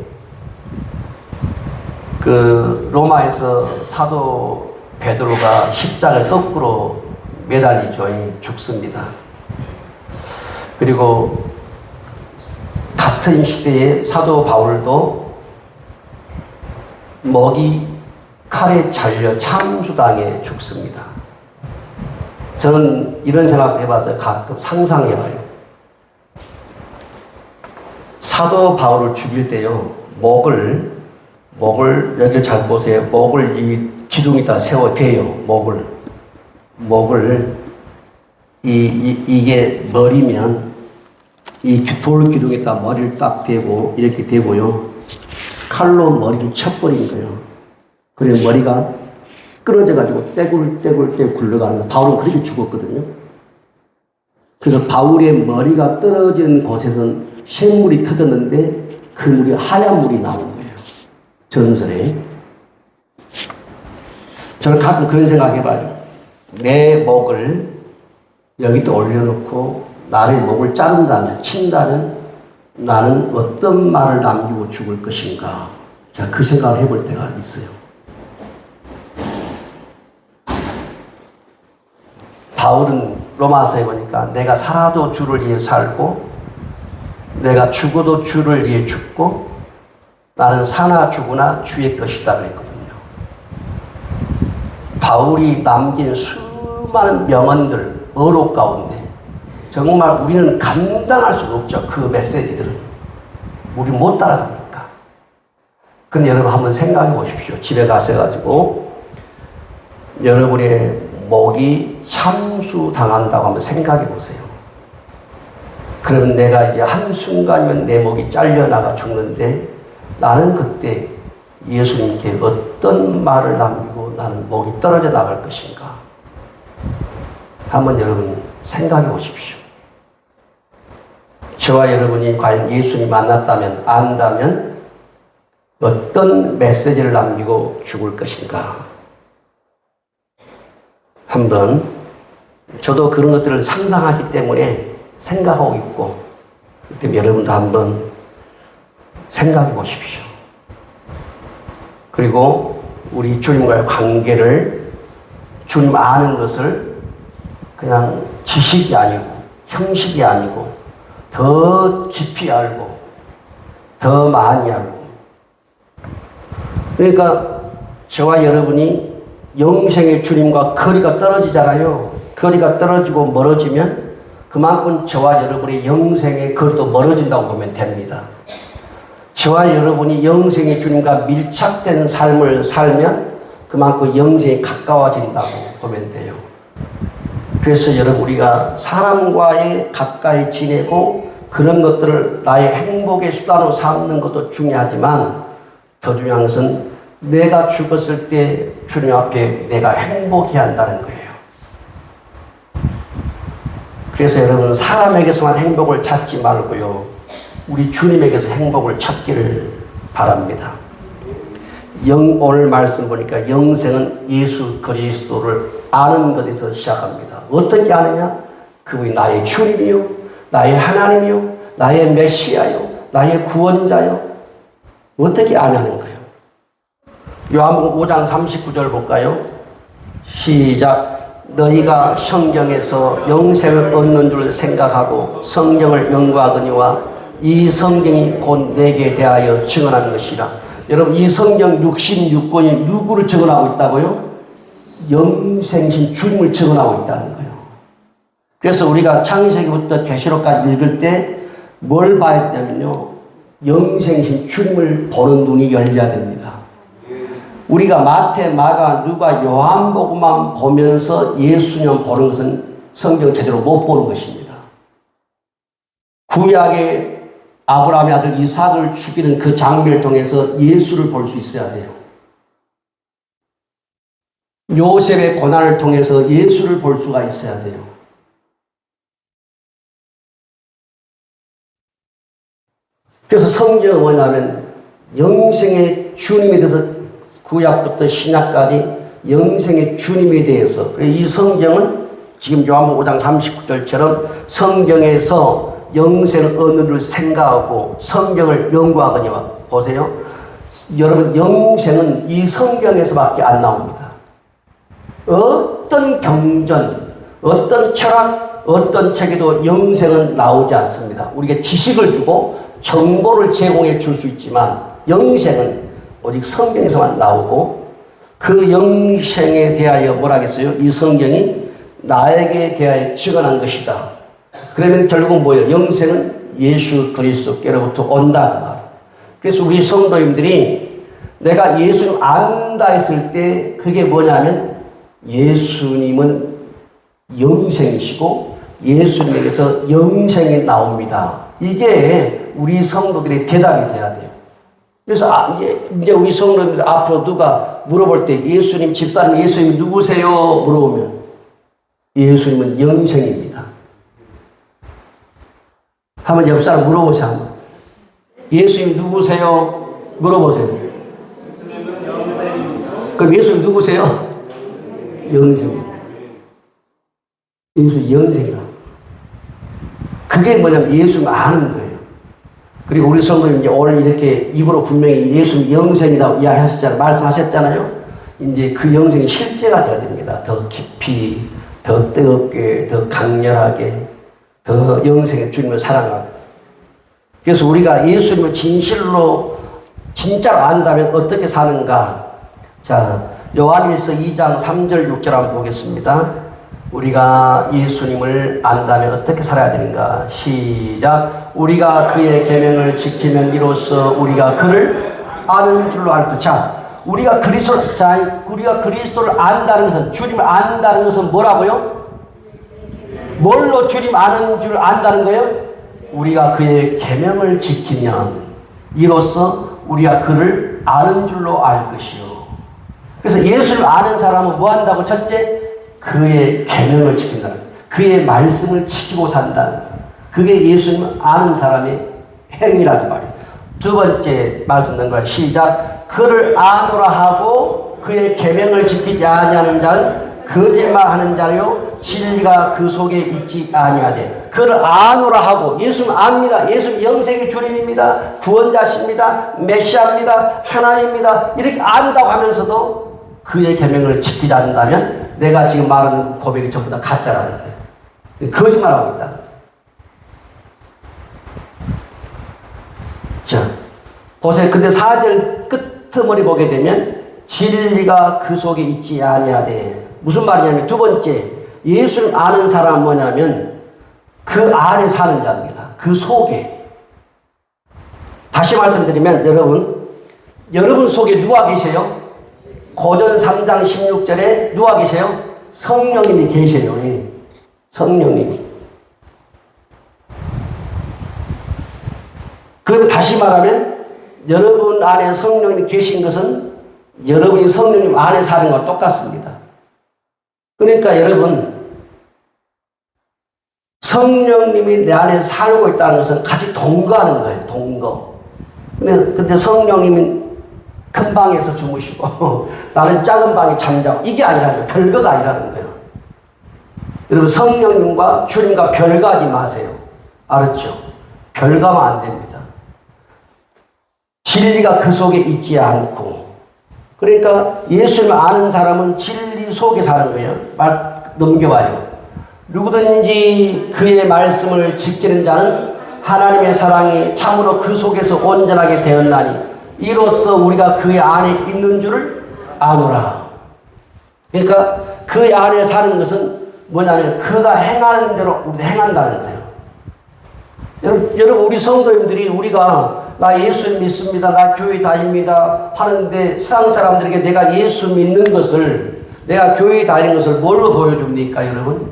그 로마에서 사도 베드로가 십자가에 거꾸로 매달리죠. 죽습니다. 그리고 같은 시대에 사도 바울도 목이 칼에 잘려 참수당해 죽습니다. 저는 이런 생각도 해봤어요. 가끔 상상해봐요. 사도 바울을 죽일 때요, 목을 여기를 잘 보세요. 목을 이 기둥에다 세워 대요. 목을 이게 머리면 이 돌 기둥에다 머리를 딱 대고 이렇게 대고요. 칼로 머리를 쳐버린 거예요. 그래 머리가 끊어져가지고 떼굴떼굴 굴러가는 거예요. 바울은 그렇게 죽었거든요. 그래서 바울의 머리가 떨어진 곳에선 샘물이 터졌는데 그 물이 하얀 물이 나온 거예요. 전설에. 저는 가끔 그런 생각 해봐요. 내 목을 여기다 올려놓고 나의 목을 자른다면, 친다면 나는 어떤 말을 남기고 죽을 것인가. 제가 그 생각을 해볼 때가 있어요. 바울은 로마서에 보니까 내가 살아도 주를 위해 살고 내가 죽어도 주를 위해 죽고 나는 사나 죽으나 주의 것이다 그랬거든요. 바울이 남긴 수많은 명언들, 어록 가운데 정말 우리는 감당할 수가 없죠. 그 메시지들은. 우리 못 따라가니까. 근데 여러분 한번 생각해 보십시오. 집에 가셔가지고 여러분의 목이 참수 당한다고 한번 생각해 보세요. 그러면 내가 이제 한순간이면 내 목이 잘려나가 죽는데 나는 그때 예수님께 어떤 말을 남기고 나는 목이 떨어져 나갈 것인가. 한번 여러분 생각해 보십시오. 저와 여러분이 과연 예수님 만났다면, 안다면 어떤 메시지를 남기고 죽을 것인가. 한번 저도 그런 것들을 상상하기 때문에 생각하고 있고, 그때 여러분도 한번 생각해 보십시오. 그리고 우리 주님과의 관계를, 주님 아는 것을 그냥 지식이 아니고 형식이 아니고 더 깊이 알고 더 많이 알고. 그러니까 저와 여러분이 영생의 주님과 거리가 떨어지잖아요. 거리가 떨어지고 멀어지면 그만큼 저와 여러분의 영생의 거리도 멀어진다고 보면 됩니다. 저와 여러분이 영생의 주님과 밀착된 삶을 살면 그만큼 영생이 가까워진다고 보면 돼요. 그래서 여러분, 우리가 사람과의 가까이 지내고 그런 것들을 나의 행복의 수단으로 삼는 것도 중요하지만 더 중요한 것은 내가 죽었을 때 주님 앞에 내가 행복해야 한다는 거예요. 그래서 여러분, 사람에게서만 행복을 찾지 말고요, 우리 주님에게서 행복을 찾기를 바랍니다. 오늘 말씀 보니까 영생은 예수 그리스도를 아는 것에서 시작합니다. 어떻게 아느냐? 그분이 나의 주님이요, 나의 하나님이요, 나의 메시아요, 나의 구원자요. 어떻게 아냐는 거예요. 요한복음 5장 39절 볼까요? 시작. 너희가 성경에서 영생을 얻는 줄 생각하고 성경을 연구하거니와 이 성경이 곧 내게 대하여 증언하는 것이라. 여러분, 이 성경 66권이 누구를 증언하고 있다고요? 영생신 주님을 증언하고 있다는 거예요. 그래서 우리가 창세기부터 계시록까지 읽을 때 뭘 봐야 되냐면요, 영생신 주님을 보는 눈이 열려야 됩니다. 우리가 마태, 마가, 누가, 요한복음만 보면서 예수님 보는 것은 성경 제대로 못 보는 것입니다. 구약의 아브라함의 아들 이삭을 죽이는 그 장면을 통해서 예수를 볼 수 있어야 돼요. 요셉의 고난을 통해서 예수를 볼 수가 있어야 돼요. 그래서 성경은 뭐냐면 영생의 주님에 대해서 구약부터 신약까지 영생의 주님에 대해서, 이 성경은 지금 요한복음 5장 39절처럼 성경에서 영생을 얻는 줄 생각하고 성경을 연구하거니와, 보세요. 여러분, 영생은 이 성경에서밖에 안 나옵니다. 어떤 경전, 어떤 철학, 어떤 책에도 영생은 나오지 않습니다. 우리가 지식을 주고 정보를 제공해 줄 수 있지만 영생은 오직 성경에서만 나오고, 그 영생에 대하여 뭐라 하겠어요? 이 성경이 나에게 대하여 증언한 것이다. 그러면 결국은 뭐예요? 영생은 예수 그리스도께로부터 온다는 말. 그래서 우리 성도님들이 내가 예수님 안다 했을 때 그게 뭐냐면 예수님은 영생이시고 예수님에게서 영생이 나옵니다. 이게 우리 성도들의 대답이 돼야 돼요. 그래서 이제 우리 성도님들 앞으로 누가 물어볼 때 예수님, 집사님, 예수님 누구세요? 물어보면 예수님은 영생입니다. 한번 옆 사람 물어보세요. 한번. 예수님 누구세요? 물어보세요. 그럼 예수님 누구세요? 영생입니다. 예수 영생이라. 그게 뭐냐면 예수님 아는 거예요. 그리고 우리 성도님 이제 오늘 이렇게 입으로 분명히 예수님 영생이라고 이야기하셨잖아요. 말씀하셨잖아요. 이제 그 영생이 실제가 되어야 됩니다. 더 깊이, 더 뜨겁게, 더 강렬하게, 더 영생의 주님을 사랑하고. 그래서 우리가 예수님을 진실로 진짜로 안다면 어떻게 사는가? 자, 요한일서 2장 3절 6절 한번 보겠습니다. 우리가 예수님을 안다면 어떻게 살아야 되는가? 시작. 우리가 그의 계명을 지키면 이로써 우리가 그를 아는 줄로 알 것. 자, 우리가 그리스도를 안다는 것은, 주님을 안다는 것은 뭐라고요? 뭘로 주님 아는 줄 안다는 거예요? 우리가 그의 계명을 지키면 이로써 우리가 그를 아는 줄로 알 것이요. 그래서 예수를 아는 사람은 뭐 한다고? 첫째, 그의 계명을 지킨다는 거예요. 그의 말씀을 지키고 산다는 거예요. 그게 예수님을 아는 사람의 행위라는 말이에요. 두 번째 말씀 된 거예요. 시작. 그를 아노라 하고 그의 계명을 지키지 아니하는 자는 거짓말하는 자요, 진리가 그 속에 있지 아니하되. 그를 아노라 하고, 예수님 압니다. 예수님 영생의 주님입니다. 구원자십니다. 메시아입니다. 하나님입니다. 이렇게 안다고 하면서도 그의 계명을 지키지 않는다면 내가 지금 말하는 고백이 전부 다 가짜라는 거예요. 거짓말하고 있다. 자, 보세요. 근데 4절 끝머리 보게 되면 진리가 그 속에 있지 아니하되. 무슨 말이냐면 두 번째, 예수를 아는 사람은 뭐냐면 그 안에 사는 자입니다. 그 속에. 다시 말씀드리면 여러분 속에 누가 계세요? 고전 3장 16절에 누가 계세요? 성령님이 계세요. 성령님이. 그럼 다시 말하면 여러분 안에 성령님이 계신 것은 여러분이 성령님 안에 사는 것과 똑같습니다. 그러니까 여러분, 성령님이 내 안에 살고 있다는 것은 같이 동거하는 거예요. 동거. 근데 성령님은 큰 방에서 주무시고 나는 작은 방에 잠자고, 이게 아니라는 거예요. 별거가 아니라는 거예요. 여러분, 성령님과 주님과 별거하지 마세요. 알았죠? 별거하면 안 됩니다. 진리가 그 속에 있지 않고, 그러니까 예수님을 아는 사람은 진리 속에 사는 거예요. 넘겨봐요. 누구든지 그의 말씀을 지키는 자는 하나님의 사랑이 참으로 그 속에서 온전하게 되었나니 이로써 우리가 그의 안에 있는 줄을 아노라. 그러니까 그 안에 사는 것은 뭐냐면 그가 행하는 대로 우리도 행한다는 거예요. 여러분, 우리 성도님들이 우리가 나 예수 믿습니다, 나 교회 다닙니다 하는데 세상 사람들에게 내가 예수 믿는 것을, 내가 교회 다니는 것을 뭘로 보여줍니까, 여러분?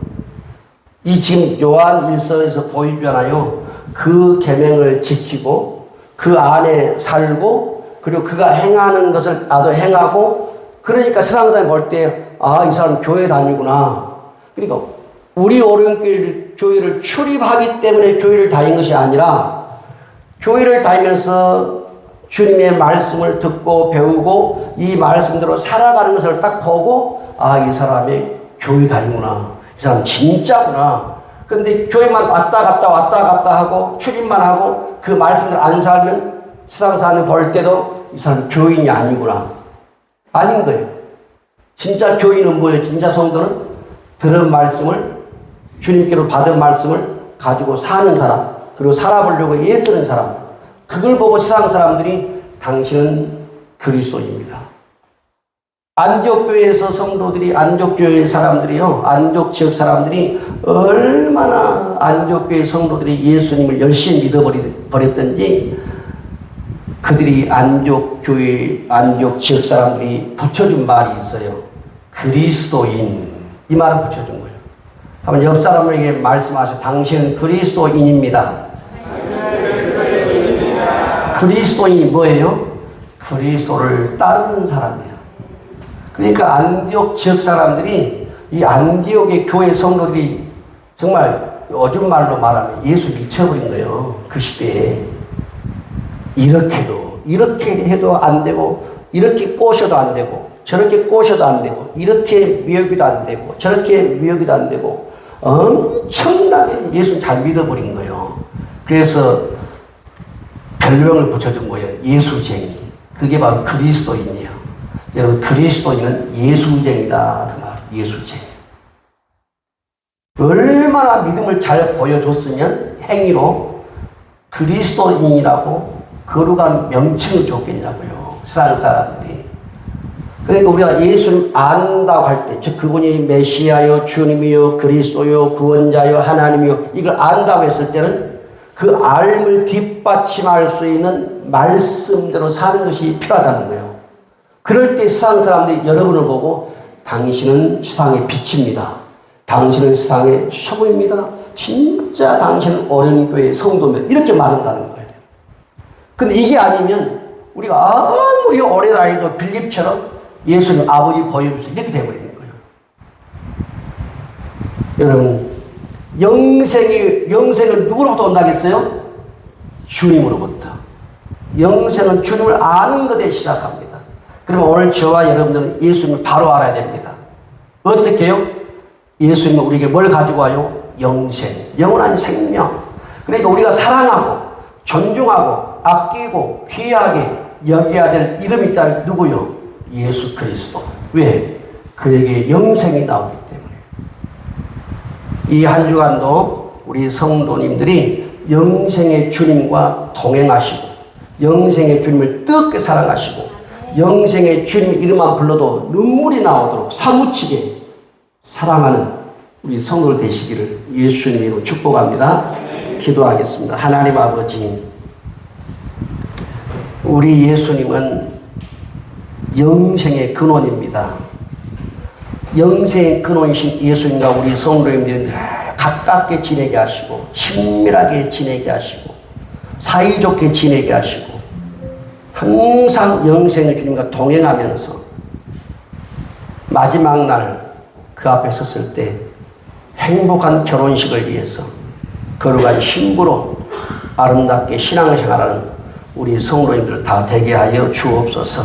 이 지금 요한 1서에서 보여주잖아요. 그 계명을 지키고 그 안에 살고, 그리고 그가 행하는 것을 나도 행하고, 그러니까 세상 사람이 볼 때 아, 이 사람 교회 다니구나. 그러니까 우리 오륜교회를 출입하기 때문에 교회를 다닌 것이 아니라 교회를 다니면서 주님의 말씀을 듣고 배우고 이 말씀대로 살아가는 것을 딱 보고 아, 이 사람이 교회 다니구나. 이 사람 진짜구나. 그런데 교회만 왔다 갔다 하고 출입만 하고 그 말씀대로 안 살면 세상 사람이 볼 때도 이 사람 교인이 아니구나. 아닌 거예요. 진짜 교인은 뭐예요? 진짜 성도는 들은 말씀을, 주님께로 받은 말씀을 가지고 사는 사람, 그리고 살아보려고 애쓰는 사람, 그걸 보고 세상 사람들이 당신은 그리스도입니다. 안디옥교회에서 성도들이, 안디옥교회 사람들이요, 안디옥 지역 사람들이 얼마나 안디옥교회 성도들이 예수님을 열심히 믿어버렸던지 그들이 안디옥교회, 안디옥 지역 사람들이 붙여준 말이 있어요. 그리스도인. 이 말을 붙여준 거예요. 한번 옆 사람에게 말씀하세요. 당신은 그리스도인입니다. 그리스도인이 뭐예요? 그리스도를 따르는 사람이에요. 그러니까 안디옥 지역 사람들이, 이 안디옥의 교회 성도들이 정말 요즘 말로 말하면 예수 미쳐버린 거예요. 그 시대에. 이렇게 해도 안 되고, 이렇게 꼬셔도 안 되고, 저렇게 꼬셔도 안 되고, 이렇게 미역이도 안 되고, 저렇게 미역이도 안 되고, 엄청나게 예수 잘 믿어버린 거예요. 그래서 별명을 붙여준 거예요. 예수쟁이. 그게 바로 그리스도인이에요. 여러분, 그리스도인은 예수쟁이다. 그 말, 예수쟁이. 얼마나 믿음을 잘 보여줬으면 행위로 그리스도인이라고 거룩한 명칭을 줬겠냐고요. 세상 사람들이. 그러니까 우리가 예수를 안다고 할 때, 즉 그분이 메시아요, 주님이요, 그리스도요, 구원자요, 하나님이요, 이걸 안다고 했을 때는 그 알을 뒷받침할 수 있는 말씀대로 사는 것이 필요하다는 거예요. 그럴 때 세상 사람들이 여러분을 보고 당신은 세상의 빛입니다. 당신은 세상의 셔보입니다. 진짜 당신은 오륜교회 성도입니다. 이렇게 말한다는 거예요. 근데 이게 아니면 우리가 아무리 오래 다니도 빌립처럼 예수님 아버지 보여주세요. 이렇게 돼버리는 거예요. 여러분, 영생은 누구로부터 온다겠어요? 주님으로부터. 영생은 주님을 아는 것에 시작합니다. 그러면 오늘 저와 여러분들은 예수님을 바로 알아야 됩니다. 어떻게 해요? 예수님은 우리에게 뭘 가지고 와요? 영생, 영원한 생명. 그러니까 우리가 사랑하고 존중하고 아끼고 귀하게 여겨야 될 이름이 있다. 누구요? 예수 그리스도. 왜? 그에게 영생이 나오기 때문에. 이 한 주간도 우리 성도님들이 영생의 주님과 동행하시고 영생의 주님을 뜨겁게 사랑하시고 영생의 주님 이름만 불러도 눈물이 나오도록 사무치게 사랑하는 우리 성도들 되시기를 예수님 이름으로 축복합니다. 기도하겠습니다. 하나님 아버지, 우리 예수님은 영생의 근원입니다. 영생의 근원이신 예수님과 우리 성도님들이 늘 가깝게 지내게 하시고 친밀하게 지내게 하시고 사이좋게 지내게 하시고 항상 영생의 주님과 동행하면서 마지막 날 그 앞에 섰을 때 행복한 결혼식을 위해서 거룩한 신부로 아름답게 신앙생활하는 우리 성도님들 다 되게 하여 주옵소서.